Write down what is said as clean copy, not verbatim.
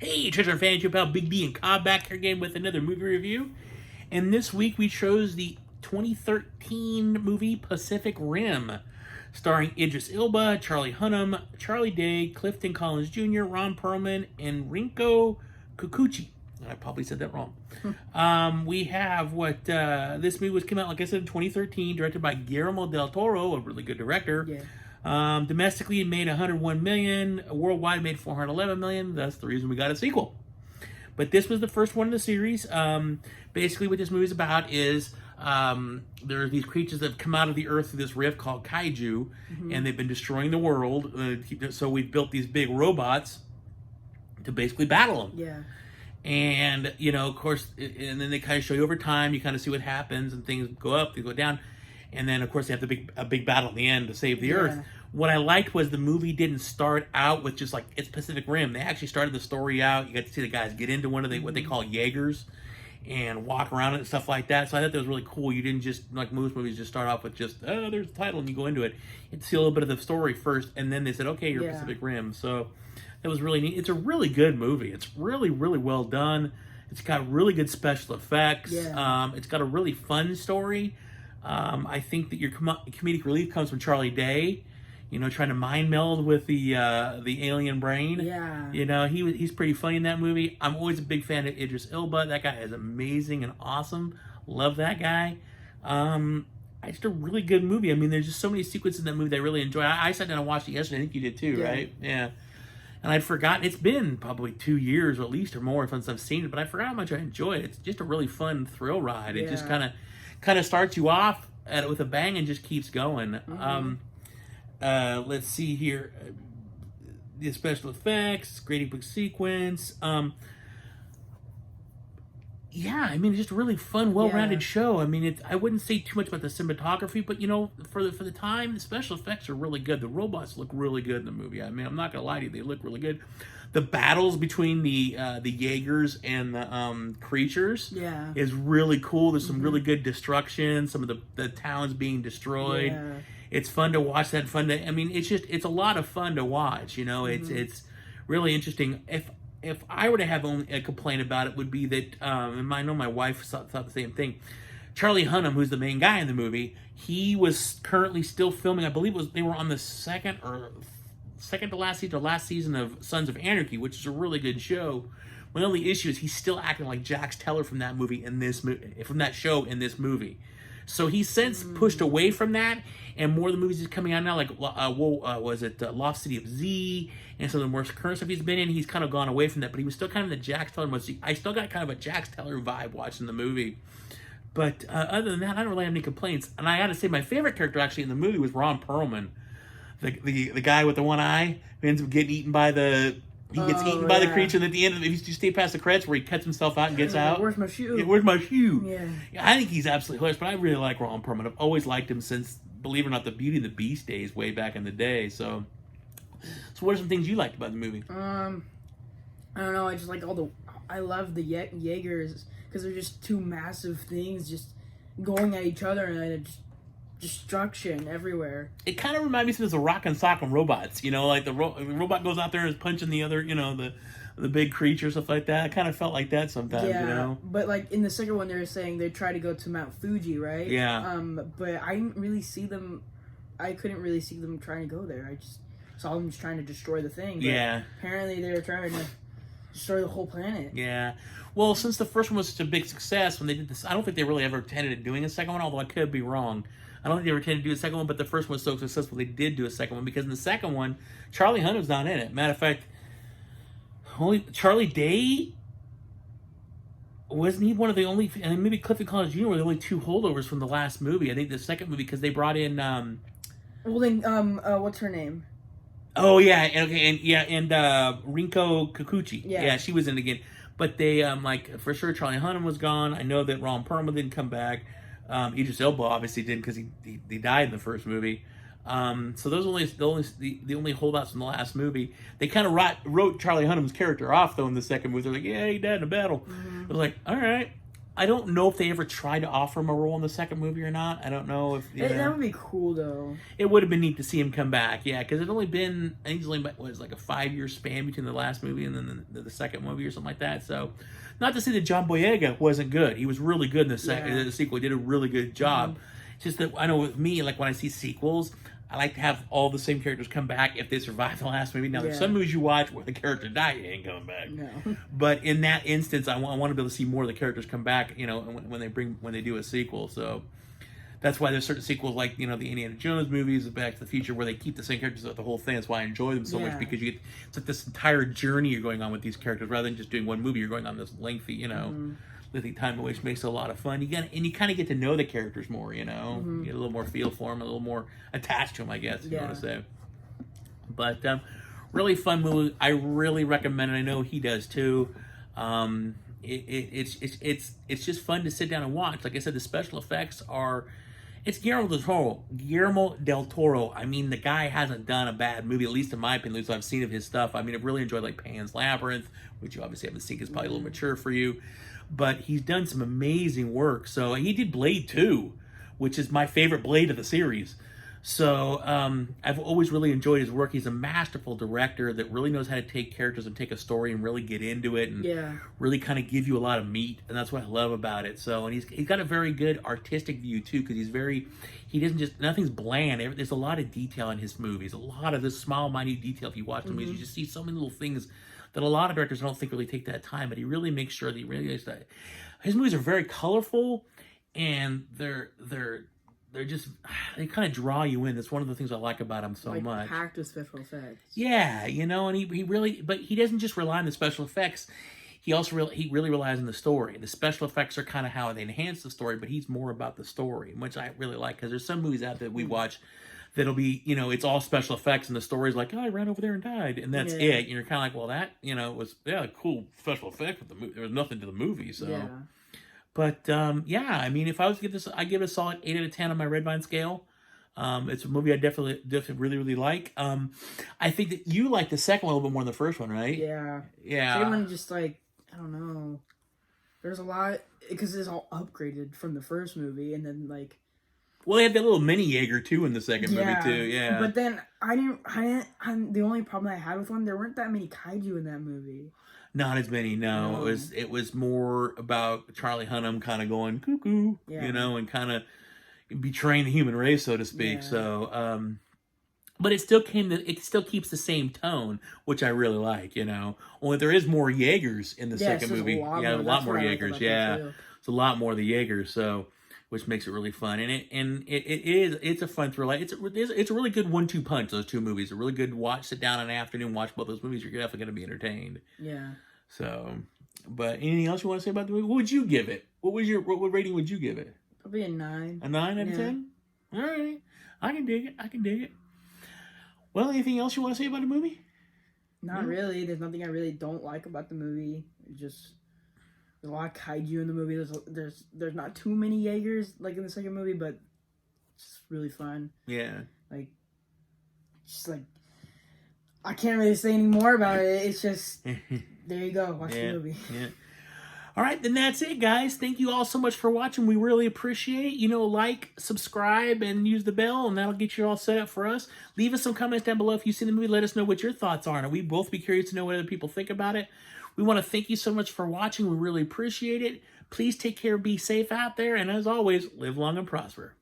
Hey, Treasure Fan, your pal Big D and Cobb back here again with another movie review. And this week we chose the 2013 movie Pacific Rim, starring Idris Elba, Charlie Hunnam, Charlie Day, Clifton Collins Jr., Ron Perlman, and Rinko Kikuchi. I probably said that wrong. We have this movie came out, like I said, in 2013, directed by Guillermo del Toro, a really good director. Yeah. Domestically, it made 101 million. Worldwide, made 411 million. That's the reason we got a sequel. But this was the first one in the series. Basically, what this movie is about is there are these creatures that have come out of the earth through this rift called kaiju, and they've been destroying the world. So we've built these big robots to basically battle them. Yeah. And, you know, of course, and then they kind of show you over time. You kind of see what happens, and things go up, they go down. And then, of course, they have a big battle at the end to save the Earth. What I liked was the movie didn't start out with just like, it's Pacific Rim. They actually started the story out. You got to see the guys get into one of what they call Jaegers and walk around it and stuff like that. So I thought that was really cool. You didn't just, like most movies, just start off with just, oh, there's the title, and you go into it. You see a little bit of the story first, and then they said, okay, you're Pacific Rim. So that was really neat. It's a really good movie. It's really, really well done. It's got really good special effects. It's got a really fun story. I think that your comedic relief comes from Charlie Day, you know, trying to mind meld with the alien brain. Yeah. You know, he's pretty funny in that movie. I'm always a big fan of Idris Elba. That guy is amazing and awesome. Love that guy. Just a really good movie. I mean, there's just so many sequences in that movie that I really enjoy. I sat down and watched it yesterday. I think you did too, right? Yeah. And I'd forgotten, it's been probably 2 years or at least or more since I've seen it, but I forgot how much I enjoy it. It's just a really fun thrill ride. It just kind of starts you off with a bang and just keeps going. Let's see here. The special effects, great big sequence. I mean, it's just a really fun, well-rounded show. I mean, I wouldn't say too much about the cinematography, but you know, for the time, the special effects are really good. The robots look really good in the movie. I mean, I'm not gonna lie to you, they look really good. The battles between the Jaegers and the creatures is really cool. There's some really good destruction. Some of the towns being destroyed. Yeah. It's fun to watch that. I mean, it's a lot of fun to watch. You know, it's really interesting. If I were to have only a complaint about it, would be that, and I know my wife thought the same thing. Charlie Hunnam, who's the main guy in the movie, he was currently still filming. I believe they were on the second to last season or last season of Sons of Anarchy, which is a really good show. My only issue is he's still acting like Jax Teller from that movie from that show in this movie. So he's since pushed away from that, and more of the movies he's coming out now, like Lost City of Z, and some of the more current stuff he's been in, he's kind of gone away from that, but he was still kind of the Jax Teller. I still got kind of a Jax Teller vibe watching the movie. But other than that, I don't really have any complaints. And I got to say, my favorite character actually in the movie was Ron Perlman, the guy with the one eye who ends up getting eaten by the... He gets eaten by the creature, and at the end, if you stay past the credits where he cuts himself out and gets out. Where's my shoe? Yeah, where's my shoe? Yeah. I think he's absolutely hilarious, but I really like Ron Perlman. I've always liked him since, believe it or not, the Beauty and the Beast days way back in the day. So what are some things you liked about the movie? I don't know. I just like I love the Jaegers because they're just two massive things just going at each other and it's destruction everywhere. It kind of reminds me of the Rock and Sock and Robots, you know, like the robot goes out there and is punching the other, you know, the big creature, stuff like that. I kind of felt like that sometimes, you know. But like in the second one, they were saying they try to go to Mount Fuji, right? Yeah. But I didn't really see them. I couldn't really see them trying to go there. I just saw them just trying to destroy the thing. But apparently, they were trying to destroy the whole planet. Yeah. Well, since the first one was such a big success, when they did this, I don't think they really ever intended at doing a second one, although I could be wrong. I don't think they were intended to do a second one, but the first one was so successful they did do a second one, because in the second one, Charlie Hunnam's not in it. Matter of fact, only Charlie Day, wasn't he one of the only, and maybe Clifton Collins Jr. were the only two holdovers from the last movie. I think the second movie, because they brought in what's her name? Oh yeah, and Rinko Kikuchi. Yeah, she was in it again. But they for sure Charlie Hunnam was gone. I know that Ron Perlman didn't come back. Idris Elba obviously didn't, because he died in the first movie. So those are the only holdouts from the last movie. They kind of wrote Charlie Hunnam's character off though in the second movie. They're like, yeah, he died in a battle. I was like, all right. I don't know if they ever tried to offer him a role in the second movie or not. I don't know if That would be cool though. it would have been neat to see him come back. Yeah, because it only been I think it's only was like a 5-year span between the last movie and then the second movie or something like that. So, not to say that John Boyega wasn't good. He was really good in the sequel. He did a really good job. It's just that I know with me, like when I see sequels, I like to have all the same characters come back if they survive the last movie. Now, there's some movies you watch where the character died, he ain't coming back. No. But in that instance, I want to be able to see more of the characters come back. You know, when they do a sequel. So that's why there's certain sequels like the Indiana Jones movies, Back to the Future, where they keep the same characters throughout the whole thing. That's why I enjoy them so much, because you get it's like this entire journey you're going on with these characters rather than just doing one movie. You're going on this lengthy, lengthy time, which makes it a lot of fun. You kind of get to know the characters more. You get a little more feel for them, a little more attached to them, I guess you want to say. But really fun movie. I really recommend it. I know he does too. It's just fun to sit down and watch. Like I said, the special effects are. It's Guillermo del Toro. Guillermo del Toro. I mean, the guy hasn't done a bad movie, at least in my opinion. At least I've seen of his stuff. I mean, I've really enjoyed like Pan's Labyrinth, which you obviously haven't seen because it's probably a little mature for you. But he's done some amazing work. So he did Blade 2, which is my favorite Blade of the series. So I've always really enjoyed his work. He's a masterful director that really knows how to take characters and take a story and really get into it and really kind of give you a lot of meat. And that's what I love about it. So, and he's got a very good artistic view too, because he doesn't just, nothing's bland. There's a lot of detail in his movies, a lot of this small, minute detail. If you watch the movies, you just see so many little things that a lot of directors don't think really take that time, but he really makes sure that he really does that. His movies are very colorful, and they're just, they kind of draw you in. That's one of the things I like about him so much. Packed with special effects. Yeah, and he really, but he doesn't just rely on the special effects. He also he really relies on the story. The special effects are kind of how they enhance the story, but he's more about the story, which I really like, because there's some movies out there that we watch that'll be, it's all special effects, and the story's like, oh, I ran over there and died, and that's it. And you're kind of like, well, that, was, a cool special effect, but the movie, there was nothing to the movie, so. Yeah. But, I mean, if I was to give this, I give it a solid 8 out of 10 on my Red Vine scale. It's a movie I definitely really, really like. I think that you like the second one a little bit more than the first one, right? Yeah. Yeah. The second one just like, I don't know. There's a lot, because it's all upgraded from the first movie, and then like. Well, they had that little mini Jaeger too in the second movie too. Yeah. But then the only problem I had with one, there weren't that many kaiju in that movie. Not as many, no. It was more about Charlie Hunnam kind of going cuckoo, and kind of betraying the human race, so to speak. Yeah. So, but it still keeps the same tone, which I really like. Only there is more Jaegers in the second movie. A lot more Jaegers. Yeah, it's a lot more of the Jaegers. So, which makes it really fun, and it's a fun thriller. It's a really good 1-2 punch. Those two movies, a really good watch. Sit down in an afternoon, watch both those movies. You're definitely going to be entertained. Yeah. So, but anything else you want to say about the movie? What would you give it? What rating would you give it? Probably a 9. A 9 out of 10? All right. I can dig it. Well, anything else you want to say about the movie? Not really. There's nothing I really don't like about the movie. There's a lot of kaiju in the movie. There's not too many Jaegers like in the second movie, but it's really fun. Yeah. I can't really say any more about it. It's just, there you go. Watch the movie. Yeah. All right, then that's it, guys. Thank you all so much for watching. We really appreciate it. Like, subscribe, and use the bell, and that'll get you all set up for us. Leave us some comments down below if you've seen the movie. Let us know what your thoughts are, and we'd both be curious to know what other people think about it. We want to thank you so much for watching. We really appreciate it. Please take care, be safe out there, and as always, live long and prosper.